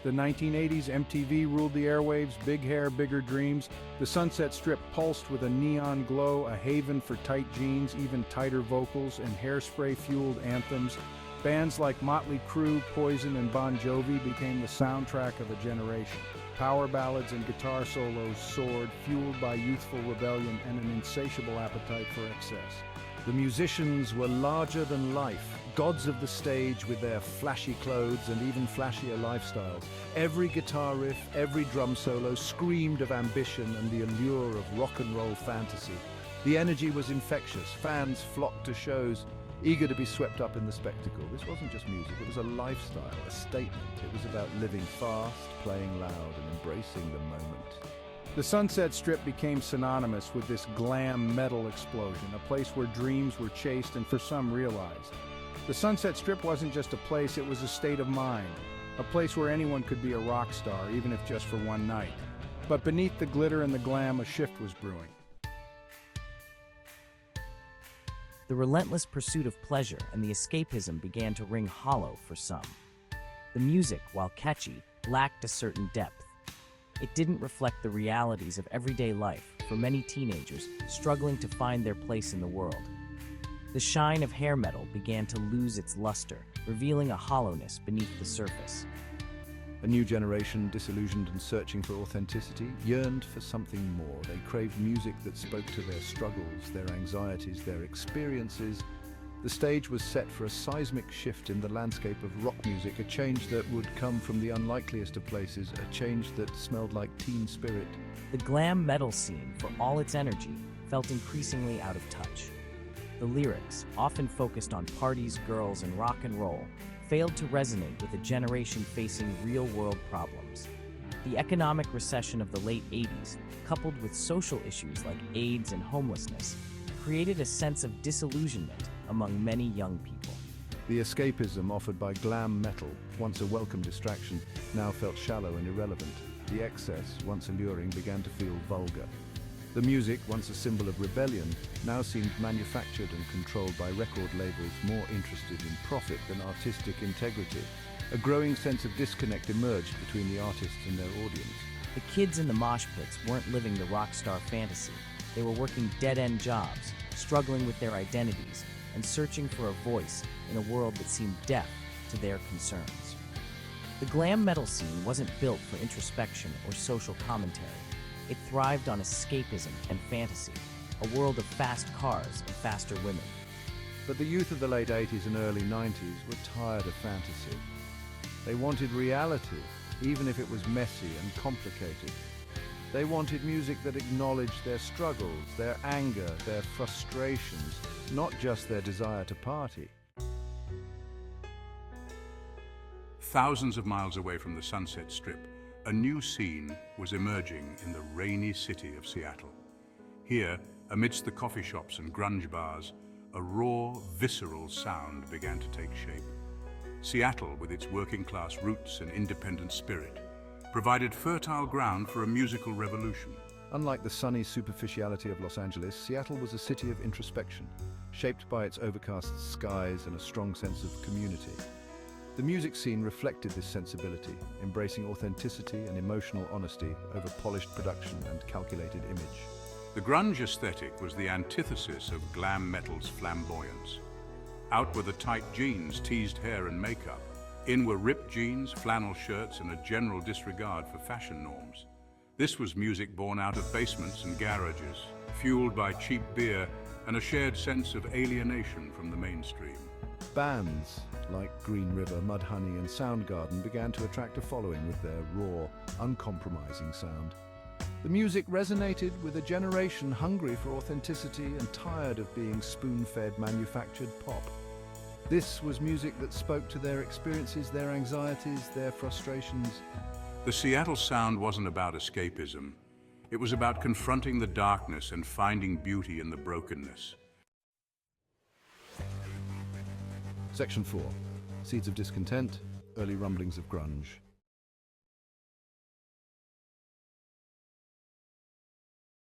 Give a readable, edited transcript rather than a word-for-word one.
The 1980s, MTV ruled the airwaves, big hair, bigger dreams. The Sunset Strip pulsed with a neon glow, a haven for tight jeans, even tighter vocals, and hairspray-fueled anthems. Bands like Motley Crue, Poison, and Bon Jovi became the soundtrack of a generation. Power ballads and guitar solos soared, fueled by youthful rebellion and an insatiable appetite for excess. The musicians were larger than life, gods of the stage with their flashy clothes and even flashier lifestyles. Every guitar riff, every drum solo screamed of ambition and the allure of rock and roll fantasy. The energy was infectious. Fans flocked to shows, eager to be swept up in the spectacle. This wasn't just music, it was a lifestyle, a statement. It was about living fast, playing loud, and embracing the moment. The Sunset Strip became synonymous with this glam metal explosion, a place where dreams were chased and for some realized. The Sunset Strip wasn't just a place, it was a state of mind, a place where anyone could be a rock star, even if just for one night. But beneath the glitter and the glam, a shift was brewing. The relentless pursuit of pleasure and the escapism began to ring hollow for some. The music, while catchy, lacked a certain depth. It didn't reflect the realities of everyday life for many teenagers struggling to find their place in the world. The shine of hair metal began to lose its luster, revealing a hollowness beneath the surface. A new generation, disillusioned and searching for authenticity, yearned for something more. They craved music that spoke to their struggles, their anxieties, their experiences. The stage was set for a seismic shift in the landscape of rock music, a change that would come from the unlikeliest of places, a change that smelled like teen spirit. The glam metal scene, for all its energy, felt increasingly out of touch. The lyrics, often focused on parties, girls, and rock and roll, failed to resonate with a generation facing real-world problems. The economic recession of the late 80s, coupled with social issues like AIDS and homelessness, created a sense of disillusionment among many young people. The escapism offered by glam metal, once a welcome distraction, now felt shallow and irrelevant. The excess, once alluring, began to feel vulgar. The music, once a symbol of rebellion, now seemed manufactured and controlled by record labels more interested in profit than artistic integrity. A growing sense of disconnect emerged between the artists and their audience. The kids in the mosh pits weren't living the rock star fantasy. They were working dead-end jobs, struggling with their identities, and searching for a voice in a world that seemed deaf to their concerns. The glam metal scene wasn't built for introspection or social commentary. It thrived on escapism and fantasy, a world of fast cars and faster women. But the youth of the late 80s and early 90s were tired of fantasy. They wanted reality, even if it was messy and complicated. They wanted music that acknowledged their struggles, their anger, their frustrations, not just their desire to party. Thousands of miles away from the Sunset Strip, a new scene was emerging in the rainy city of Seattle. Here, amidst the coffee shops and grunge bars, a raw, visceral sound began to take shape. Seattle, with its working-class roots and independent spirit, provided fertile ground for a musical revolution. Unlike the sunny superficiality of Los Angeles, Seattle was a city of introspection, shaped by its overcast skies and a strong sense of community. The music scene reflected this sensibility, embracing authenticity and emotional honesty over polished production and calculated image. The grunge aesthetic was the antithesis of glam metal's flamboyance. Out were the tight jeans, teased hair and makeup. In were ripped jeans, flannel shirts, and a general disregard for fashion norms. This was music born out of basements and garages, fueled by cheap beer and a shared sense of alienation from the mainstream. Bands like Green River, Mudhoney, and Soundgarden began to attract a following with their raw, uncompromising sound. The music resonated with a generation hungry for authenticity and tired of being spoon-fed manufactured pop. This was music that spoke to their experiences, their anxieties, their frustrations. The Seattle sound wasn't about escapism. It was about confronting the darkness and finding beauty in the brokenness. Section 4. Seeds of Discontent, Early Rumblings of Grunge.